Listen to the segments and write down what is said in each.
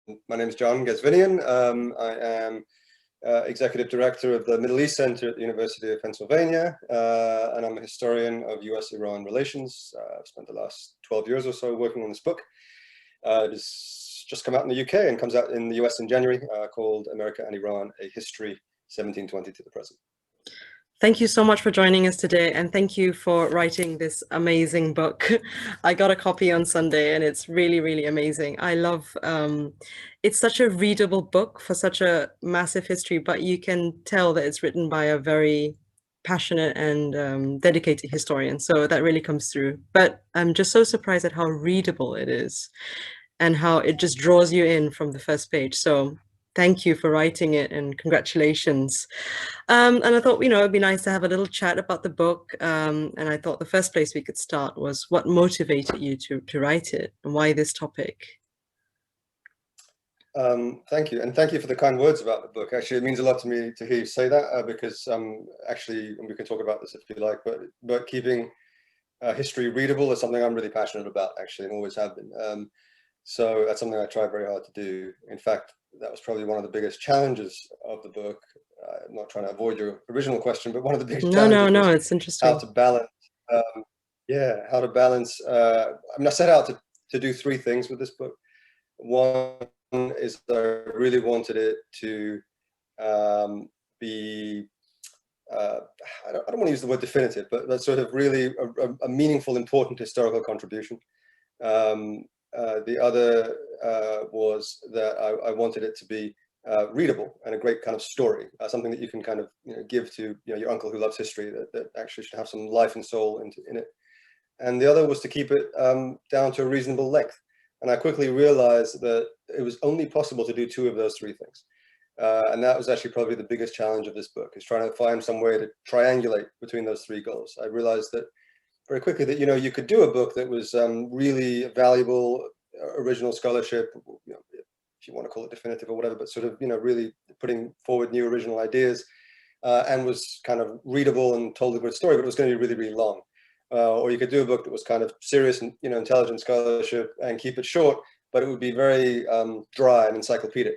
My name is Dr Ghazvinian. I am Executive Director of the Middle East Center at the University of Pennsylvania, and I'm a historian of US-Iran relations. I've spent the last 12 years or so working on this book. It has just come out in the UK and comes out in the US in January, called America and Iran, A History 1720 to the Present. Thank you so much for joining us today, and thank you for writing this amazing book. I got a copy on Sunday, and it's really, really amazing. I love, it's such a readable book for such a massive history, but you can tell that it's written by a very passionate and dedicated historian. So that really comes through. But I'm just so surprised at how readable it is and how it just draws you in from the first page. So thank you for writing it, and congratulations. And I thought, it'd be nice to have a little chat about the book. And I thought the first place we could start was what motivated you to write it, and why this topic? Thank you. And thank you for the kind words about the book. Actually, it means a lot to me to hear you say that, because actually, and we can talk about this if you like, but keeping history readable is something I'm really passionate about, actually, and always have been. So that's something I try very hard to do. In fact, that was probably one of the biggest challenges of the book. I'm not trying to avoid your original question, but one of the biggest challenges No, was it's interesting. how to balance. How to balance. I set out to do three things with this book. One is that I really wanted it to be. I don't want to use the word definitive, but that's sort of really a meaningful, important historical contribution. The other was that I wanted it to be readable and a great kind of story, something that you can kind of give to your uncle who loves history, that actually should have some life and soul in it. And the other was to keep it down to a reasonable length. And I quickly realized that it was only possible to do two of those three things. And that was actually probably the biggest challenge of this book, is trying to find some way to triangulate between those three goals. I realized that very quickly that you could do a book that was really valuable, original scholarship, if you want to call it definitive or whatever, but sort of really putting forward new original ideas, and was kind of readable and told a good story, but it was going to be really, really long. Or you could do a book that was kind of serious and intelligent scholarship and keep it short, but it would be very dry and encyclopedic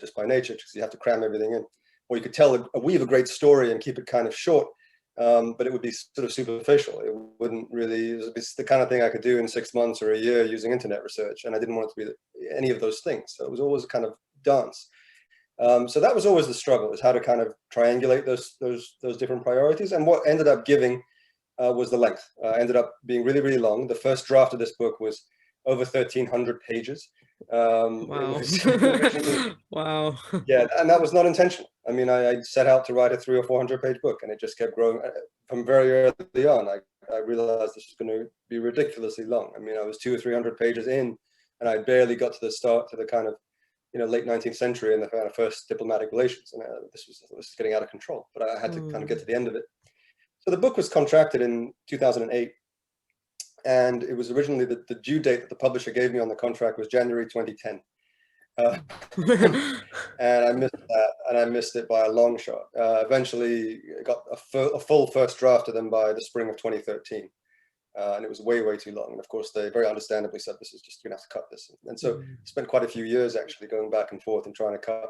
just by nature, because you have to cram everything in. Or you could weave a great story and keep it kind of short, but it would be sort of superficial. It wouldn't really. It's the kind of thing I could do in 6 months or a year using internet research, and I didn't want it to be any of those things. So it was always a kind of dance. So that was always the struggle, is how to kind of triangulate those different priorities. And what ended up giving was the length. Ended up being really, really long. The first draft of this book was over 1,300 pages. Wow. Wow. Yeah, and that was not intentional. I mean, I set out to write a 300 or 400 page book, and it just kept growing from very early on. I realized this was going to be ridiculously long. I mean, I was 200 or 300 pages in, and I barely got to the kind of late 19th century and the kind of first diplomatic relations, and this was getting out of control. But I had to kind of get to the end of it. So the book was contracted in 2008, and it was originally the due date that the publisher gave me on the contract was January 2010. And I missed that, and I missed it by a long shot. Eventually got a full first draft of them by the spring of 2013, and it was way, way too long. And of course, they very understandably said, this is just, you're gonna have to cut this. And so spent quite a few years actually going back and forth and trying to cut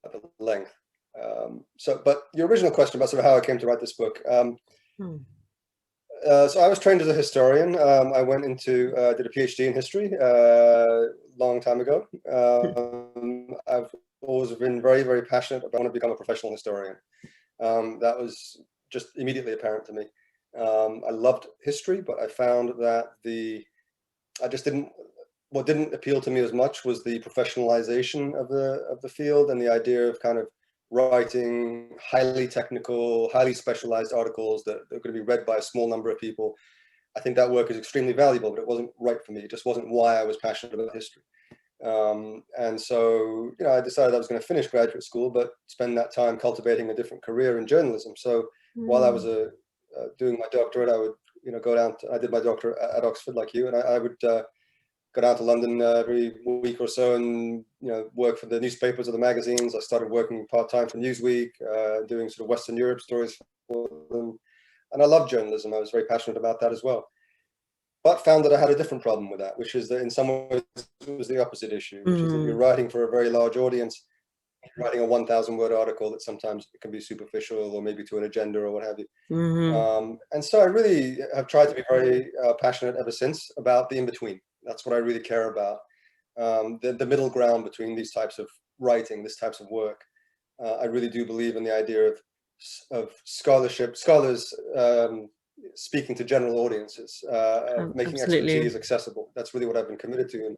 the length. But your original question about sort of how I came to write this book. So I was trained as a historian. I went into, did a PhD in history long time ago. I've always been very, very passionate about wanting to become a professional historian. That was just immediately apparent to me. I loved history, but I found that what didn't appeal to me as much was the professionalization of the field, and the idea of kind of writing highly technical, highly specialized articles that are going to be read by a small number of people. I think that work is extremely valuable, but it wasn't right for me. It just wasn't why I was passionate about history. And so, I decided I was going to finish graduate school, but spend that time cultivating a different career in journalism. So while I was doing my doctorate, I would, go down I did my doctorate at Oxford like you, and I would go down to London every week or so and work for the newspapers or the magazines. I started working part-time for Newsweek, doing sort of Western Europe stories for them. And I loved journalism. I was very passionate about that as well. but found that I had a different problem with that, which is that in some ways it was the opposite issue, which is that you're writing for a very large audience, writing a 1,000-word article that sometimes it can be superficial or maybe to an agenda or what have you. And so I really have tried to be very passionate ever since about the in-between. That's what I really care about, the middle ground between these types of writing, these types of work. I really do believe in the idea of scholars speaking to general audiences, making expertise accessible. That's really what I've been committed to. And,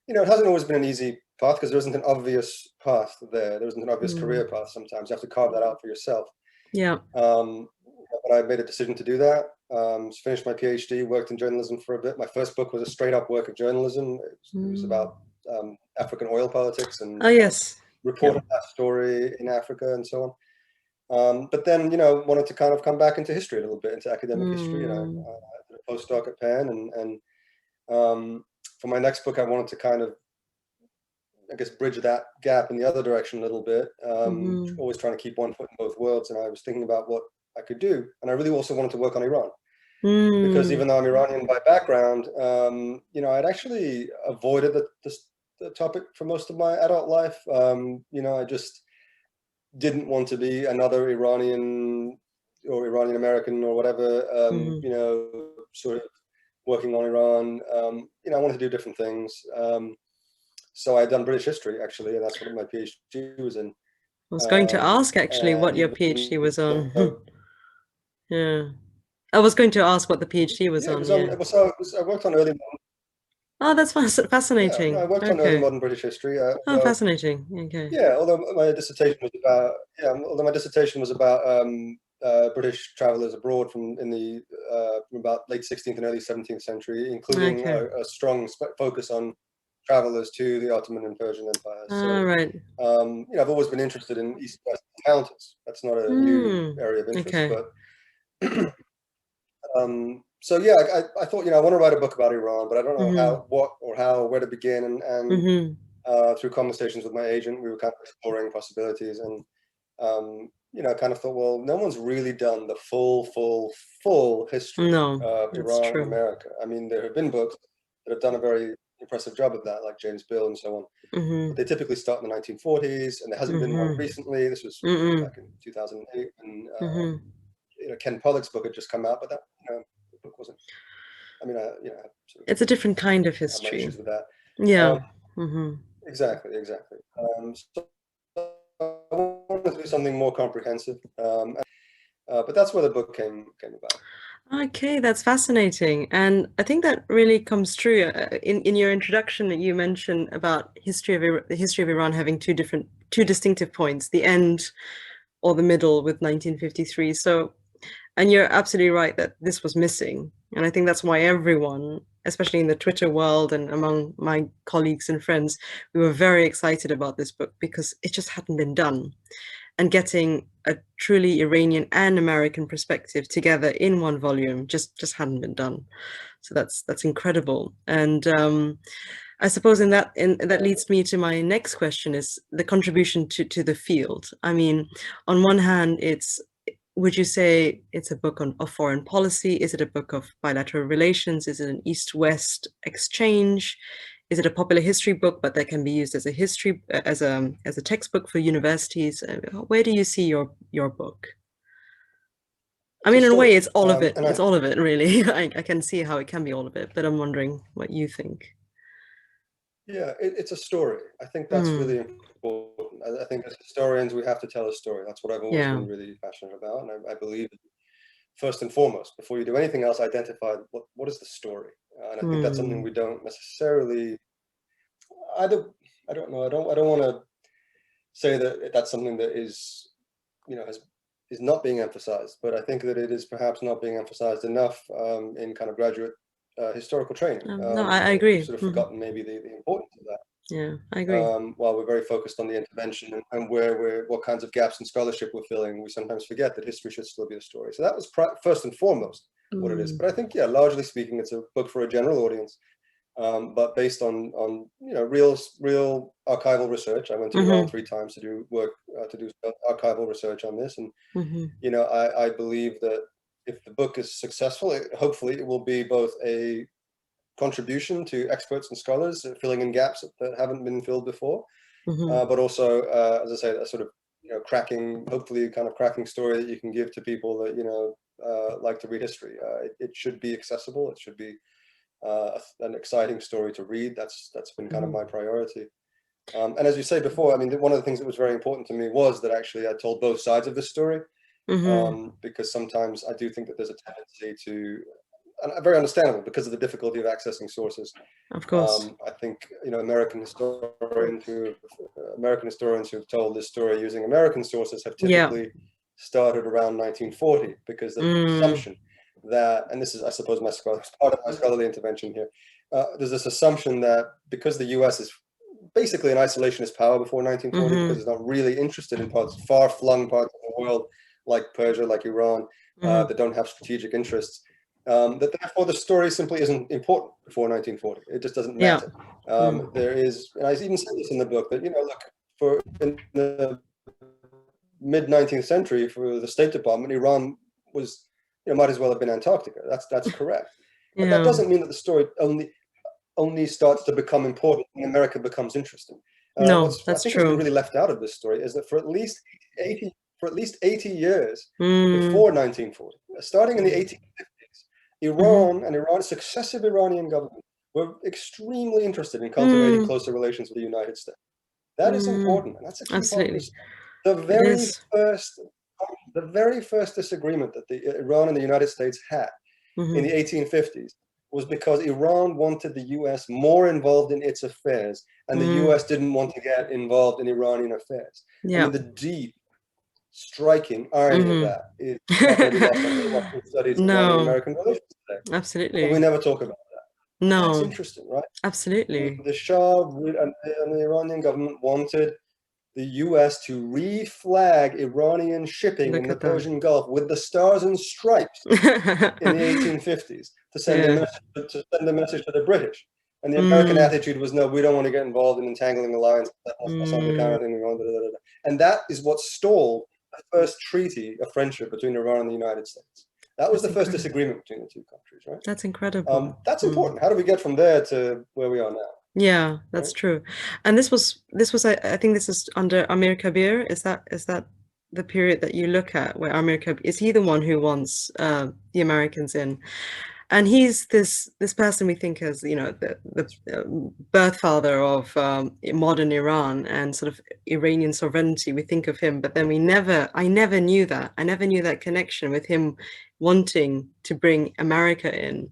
you know, it hasn't always been an easy path because there isn't an obvious path there. There isn't an obvious career path sometimes. You have to carve that out for yourself. Yeah. But I made a decision to do that. Finished my PhD, worked in journalism for a bit. My first book was a straight up work of journalism. It was about African oil politics and reported that story in Africa and so on. But then, you know, wanted to kind of come back into history a little bit, into academic history. You know, I did a postdoc at Penn, and for my next book, I wanted to kind of, I guess, bridge that gap in the other direction a little bit. Always trying to keep one foot in both worlds. And I was thinking about what I could do, and I really also wanted to work on Iran, because even though I'm Iranian by background, you know, I'd actually avoided the topic for most of my adult life. You know, I just didn't want to be another Iranian or Iranian American or whatever, you know, sort of working on Iran. You know, I wanted to do different things. So I'd done British history, actually, and that's what my PhD was in. I was going to ask, actually, what your PhD was on. Yeah. I was going to ask what the PhD was on. I worked on early modern. Oh, that's fascinating. Yeah, no, I worked on early modern British history. Oh, fascinating. Okay. Yeah, although my dissertation was about British travelers abroad from about late 16th and early 17th century, including a strong focus on travelers to the Ottoman and Persian empires. So, right. You know, I've always been interested in East-West encounters. That's not a new area of interest, but so yeah, I thought, you know, I want to write a book about Iran, but I don't know where to begin. And through conversations with my agent, we were kind of exploring possibilities, and you know, I kind of thought, well, no one's really done the full history of Iran and America. I mean, there have been books that have done a very impressive job of that, like James Bill and so on. But they typically start in the 1940s, and there hasn't been one recently. This was back in 2008, and you know, Ken Pollock's book had just come out, but that, you know, the book wasn't. I mean, you know, it's a different kind of history. I have my issues with that. Yeah. Exactly. So I wanted to do something more comprehensive, but that's where the book came about. Okay, that's fascinating, and I think that really comes true. In your introduction, that you mentioned about the history of Iran having two distinctive points: the end or the middle with 1953. So, and you're absolutely right that this was missing, and I think that's why everyone, especially in the Twitter world and among my colleagues and friends, we were very excited about this book because it just hadn't been done. And getting a truly Iranian and American perspective together in one volume just hadn't been done. So that's incredible. And I suppose that leads me to my next question: is the contribution to the field. I mean, on one hand, would you say it's a book of foreign policy? Is it a book of bilateral relations? Is it an East-West exchange? Is it a popular history book, but that can be used as a textbook for universities? Where do you see your book? I mean, in a way, it's all of it. It's all of it, really. I can see how it can be all of it, but I'm wondering what you think. Yeah, it's a story. I think that's really important. I think as historians, we have to tell a story. That's what I've always been really passionate about, and I believe, first and foremost, before you do anything else, identify what is the story. And I think that's something we don't necessarily. I don't know. I don't want to say that that's something that is, you know, is not being emphasized. But I think that it is perhaps not being emphasized enough in kind of graduate historical training. No, I agree. Sort of forgotten maybe the importance of that. Yeah, I agree. While we're very focused on the intervention and what kinds of gaps in scholarship we're filling, we sometimes forget that history should still be a story. So that was first and foremost what it is. But I think, yeah, largely speaking, it's a book for a general audience, but based on you know, real archival research. I went to Iran 3 times to do work, to do archival research on this, and you know, I believe that if the book is successful, hopefully it will be both a contribution to experts and scholars, filling in gaps that haven't been filled before. Mm-hmm. But also, as I say, a sort of, hopefully kind of cracking story that you can give to people that, like to read history. It should be accessible. It should be an exciting story to read. That's been kind of my priority. And as you say before, I mean, one of the things that was very important to me was that actually I told both sides of the story, because sometimes I do think that there's a tendency to, and very understandable because of the difficulty of accessing sources. Of course. I think, American historians who've told this story using American sources have typically started around 1940, because the assumption that, and this is, I suppose, part of my scholarly intervention here, there's this assumption that because the US is basically an isolationist power before 1940, because it's not really interested in far-flung parts of the world like Persia, like Iran, that don't have strategic interests, that therefore the story simply isn't important before 1940. It just doesn't matter. There is, and I even said this in the book, that, look, in the mid-19th century, for the State Department, Iran was, might as well have been Antarctica. That's correct. But that doesn't mean that the story only starts to become important when America becomes interesting. No, that's true. Has been really left out of this story is that for at least 80 years before 1940, starting in the 1850s, Iran and Iran's successive Iranian government were extremely interested in cultivating closer relations with the United States. That is important, and that's a key part of this. The very first disagreement that Iran and the United States had in the 1850s was because Iran wanted the US more involved in its affairs, and the US didn't want to get involved in Iranian affairs. I mean, the deep, striking irony of that is not going to be lost on anyone who studies Iranian American relations today. Absolutely. But we never talk about that. No. That's interesting, right? Absolutely. The Shah and the Iranian government wanted the US to re-flag Iranian shipping in the Persian Gulf with the stars and stripes in the 1850s to send a message to the British. And the American attitude was, no, we don't want to get involved in entangling alliances. That's not the kind of thing we want. And that is what stalled the first treaty of friendship between Iran and the United States. That was the first disagreement between the two countries, right? That's incredible. That's important. How do we get from there to where we are now? Yeah, that's true. And this was I think this is under Amir Kabir. Is that the period that you look at where Amir Kabir, is he the one who wants the Americans in? And he's this person we think as, the birth father of modern Iran and sort of Iranian sovereignty. We think of him, but then I never knew that. I never knew that connection with him wanting to bring America in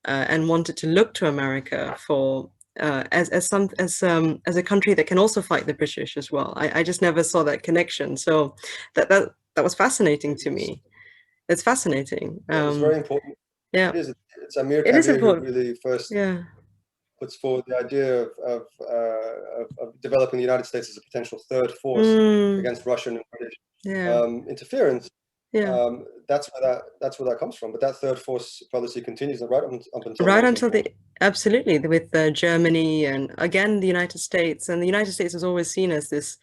and wanted to look to America for as a country that can also fight the British as well. I just never saw that connection. So that was fascinating to me. It's fascinating. It's very important. Yeah, it's Amir Kabir who really first puts forward the idea of developing the United States as a potential third force against Russian and British interference. That's where that comes from. But that third force policy continues up until absolutely, with Germany and again the United States. And the United States is always seen as this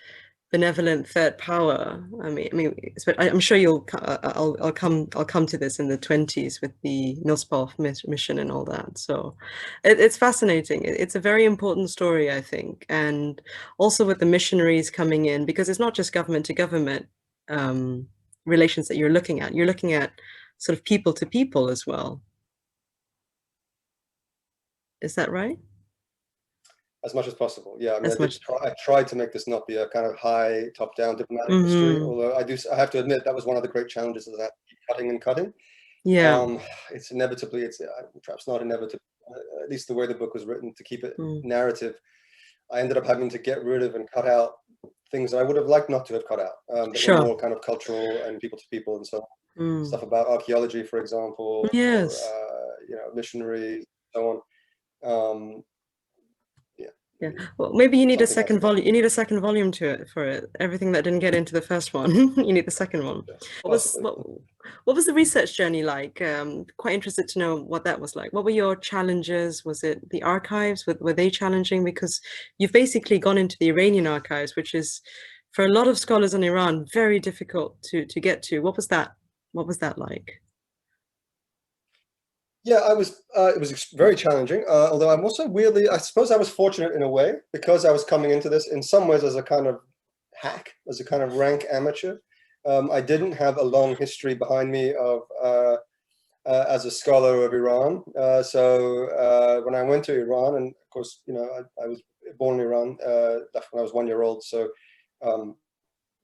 benevolent third power. I mean, I'm sure I'll come to this in the 20s with the Milspov mission and all that. So it's fascinating. It's a very important story, I think, and also with the missionaries coming in, because it's not just government to government relations that you're looking at. You're looking at sort of people to people as well. Is that right? As much as possible, yeah. I mean, I tried to make this not be a kind of high top-down diplomatic history, although I have to admit that was one of the great challenges, is that cutting and cutting. Yeah. It's perhaps not inevitable, at least the way the book was written, to keep it narrative. I ended up having to get rid of and cut out things that I would have liked not to have cut out, that were more kind of cultural and people to people and so on. Stuff about archaeology, for example, or, missionaries, so on. Yeah. Well, maybe you need a second volume. You need a second volume for it. Everything that didn't get into the first one, you need the second one. What was the research journey like? Quite interested to know what that was like. What were your challenges? Was it the archives? Were they challenging? Because you've basically gone into the Iranian archives, which is, for a lot of scholars on Iran, very difficult to get to. What was that like? Yeah, I was. It was very challenging. Although I'm also weirdly, I suppose I was fortunate in a way because I was coming into this in some ways as a kind of hack, as a kind of rank amateur. I didn't have a long history behind me of as a scholar of Iran. So when I went to Iran, and of course, I was born in Iran. Left when I was 1 year old. So um,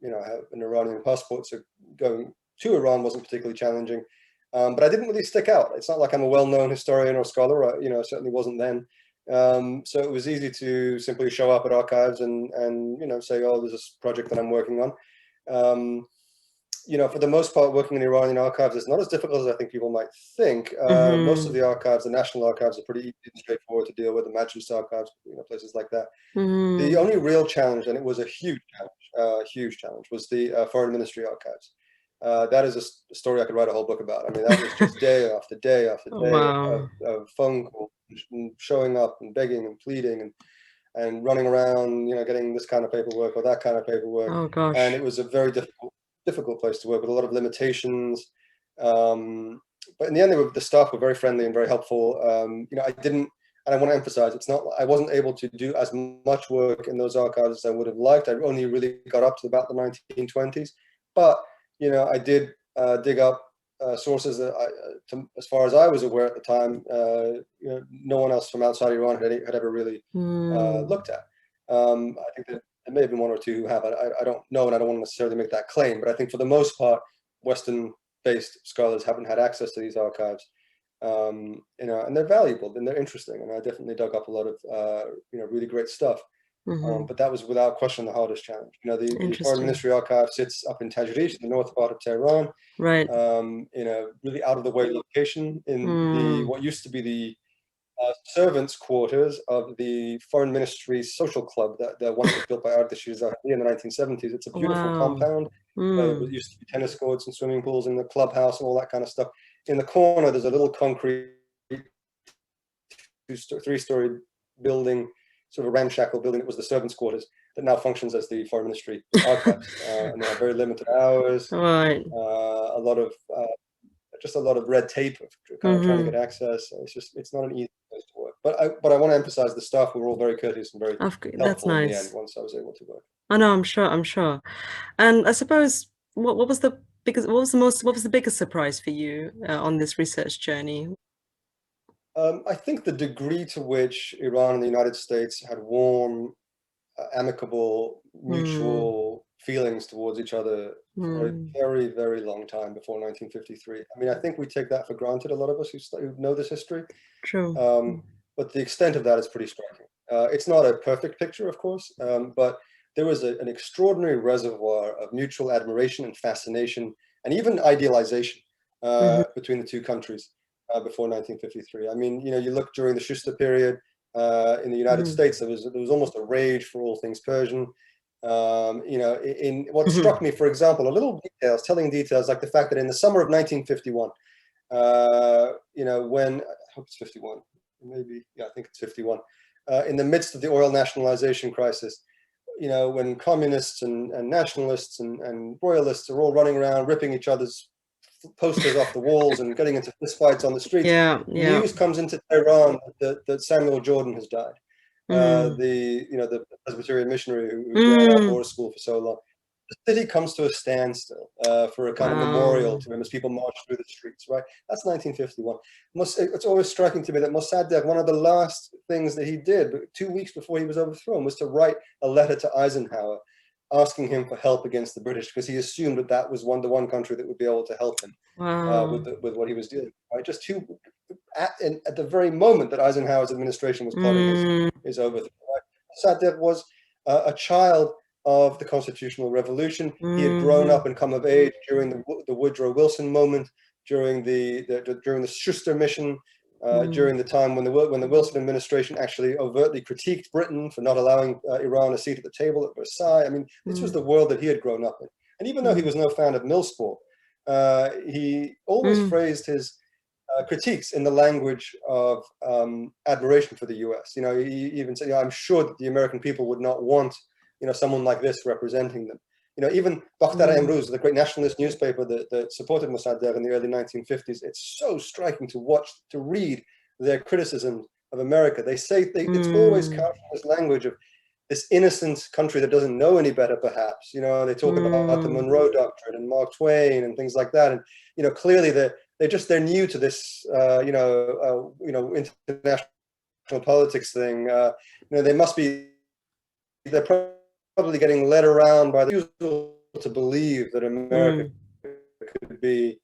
I have an Iranian passport, so going to Iran wasn't particularly challenging. But I didn't really stick out. It's not like I'm a well-known historian or scholar. I certainly wasn't then. So it was easy to simply show up at archives and say, oh, there's this project that I'm working on. Um, for the most part, working in Iranian archives is not as difficult as I think people might think. Most of Mm-hmm. the archives, the national archives, are pretty easy and straightforward to deal with. The Majlis archives, places like that. The Mm-hmm. only real challenge, and it was a huge challenge, was the Foreign Ministry archives. That is a story I could write a whole book about. I mean, that was just day after day after day Wow. of phone calls, and showing up and begging and pleading and running around, getting this kind of paperwork or that kind of paperwork. Oh And gosh. it was a very difficult place to work with a lot of limitations. But in the end, the staff were very friendly and very helpful. I didn't, and I want to emphasize, I wasn't able to do as much work in those archives as I would have liked. I only really got up to about the 1920s, but I did dig up sources that, as far as I was aware at the time, no one else from outside Iran had ever really Mm. looked at. I think that there may have been one or two who have. I don't know, and I don't want to necessarily make that claim, but I think for the most part, Western-based scholars haven't had access to these archives. And they're valuable and they're interesting, and I definitely dug up a lot of really great stuff. Mm-hmm. But that was without question the hardest challenge. The Foreign Interesting. Ministry archive sits up in Tajrish, in the north part of Tehran, Right. in a really out of the way location in the Mm. what used to be the servants' quarters of the Foreign Ministry's social club that once was built by Ardashir in the 1970s. It's a beautiful Wow. compound. It Mm. used to be tennis courts and swimming pools in the clubhouse and all that kind of stuff. In the corner, there's a little concrete three-story building, sort of a ramshackle building. It was the servants' quarters that now functions as the Foreign Ministry archives, and they have very limited hours. Right. A lot of just a lot of red tape of kind of trying to Mm-hmm. get access. It's not an easy place to work. But I want to emphasize the staff were all very courteous and very That's helpful in the end nice. once I was able to work. I know, I'm sure, I'm sure. And I suppose what was the biggest surprise for you on this research journey? I think the degree to which Iran and the United States had warm, amicable, Mm, mutual feelings towards each other for a mm, very, very long time before 1953. I mean, I think we take that for granted, a lot of us who know this history. true. Um, but the extent of that is pretty striking. It's not a perfect picture, of course, but there was an extraordinary reservoir of mutual admiration and fascination and even idealization Mm-hmm. between the two countries before 1953. I mean, you look during the Schuster period in the United Mm-hmm. States, there was almost a rage for all things Persian. In what Mm-hmm. struck me, for example, telling details like the fact that in the summer of 1951, when I hope it's 51, maybe, yeah, I think it's 51, in the midst of the oil nationalization crisis, when communists and nationalists and royalists are all running around ripping each other's posters off the walls and getting into fistfights on the streets, Yeah, yeah. news comes into Tehran that Samuel Jordan has died. Mm, The Presbyterian missionary who ran our mm. Torah school for so long. The city comes to a standstill for a kind of memorial Wow. to him as people march through the streets, right? That's 1951. It's always striking to me that Mossadegh, one of the last things that he did 2 weeks before he was overthrown, was to write a letter to Eisenhower asking him for help against the British, because he assumed that was the one country that would be able to help him Wow. with what he was dealing with. Right? Just at the very moment that Eisenhower's administration was plotting Mm, his overthrow. Right? Mossadegh was a child of the Constitutional Revolution. He had grown mm, up and come of age during the Woodrow Wilson moment, during during the Schuster mission, mm, during the time when the Wilson administration actually overtly critiqued Britain for not allowing Iran a seat at the table at Versailles. I mean, this was mm, the world that he had grown up in. And even though he mm, was no fan of mill sport, he always mm. phrased his critiques in the language of admiration for the US. He even said, "I'm sure that the American people would not want, someone like this representing them." even Bakhtar Emruz, the great nationalist newspaper that supported Mossadegh in the early 1950s, it's so striking to read their criticism of America. They say it's always couched in this language of this innocent country that doesn't know any better, perhaps. They talk about the Monroe Doctrine and Mark Twain and things like that. And clearly they're new to this international politics thing. They're probably getting led around by the refusal to believe that America could be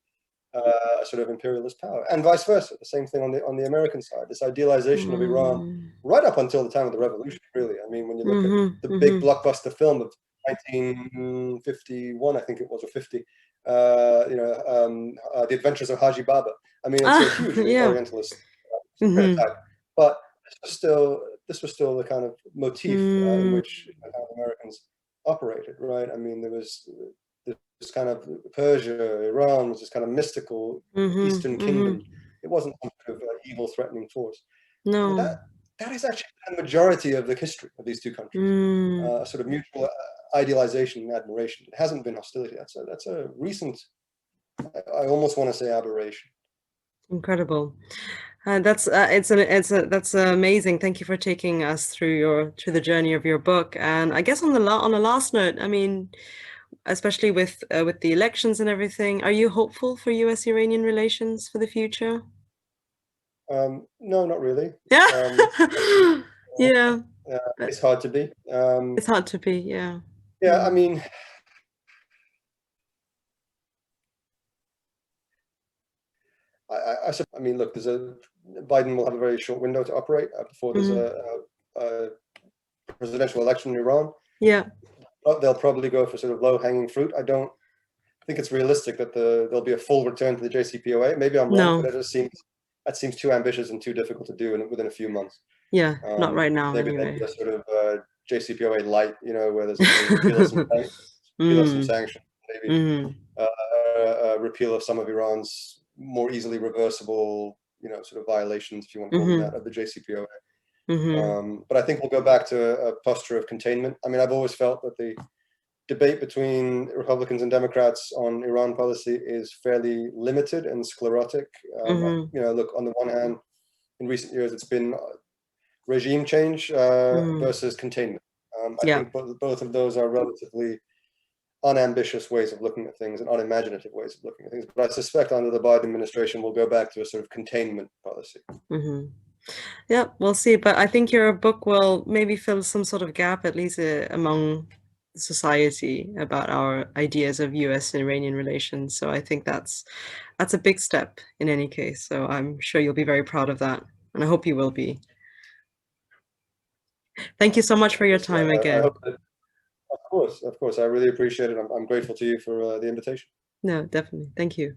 a sort of imperialist power, and vice versa. The same thing on the American side. This idealization of Iran, right up until the time of the revolution. Really, I mean, when you look at the big blockbuster film of 1951, I think it was, or 50, The Adventures of Haji Baba. I mean, it's a hugely Orientalist stereotype, but this was still the kind of motif in which Americans operated, right? I mean, there was this kind of Persia, Iran was this kind of mystical Eastern kingdom. It wasn't some sort of evil, threatening force. No, that is actually the majority of the history of these two countries. A sort of mutual idealization and admiration. It hasn't been hostility. That's a recent, I almost want to say, aberration. Incredible. That's amazing. Thank you for taking us through the journey of your book. And I guess on a last note, I mean, especially with the elections and everything, are you hopeful for US-Iranian relations for the future? No, not really. Yeah. It's hard to be. It's hard to be, yeah. Yeah, I mean, I mean, look, Biden will have a very short window to operate before there's a presidential election in Iran. Yeah. But they'll probably go for sort of low-hanging fruit. I don't think it's realistic that there'll be a full return to the JCPOA. Maybe I'm wrong, but that seems too ambitious and too difficult to do within a few months. Yeah, not right now. Maybe anyway. a sort of JCPOA light, where there's a repeal of some sanctions, maybe a repeal of some of Iran's more easily reversible, sort of violations, if you want to call them that, of the JCPOA. But I think we'll go back to a posture of containment. I mean, I've always felt that the debate between Republicans and Democrats on Iran policy is fairly limited and sclerotic. Look, on the one hand, in recent years, it's been regime change versus containment. I think both of those are relatively unambitious ways of looking at things and unimaginative ways of looking at things. But I suspect under the Biden administration, we'll go back to a sort of containment policy. Yeah, we'll see. But I think your book will maybe fill some sort of gap, at least among society, about our ideas of US and Iranian relations. So I think that's a big step in any case. So I'm sure you'll be very proud of that. And I hope you will be. Thank you so much for your time again. Of course. I really appreciate it. I'm grateful to you for the invitation. No, definitely. Thank you.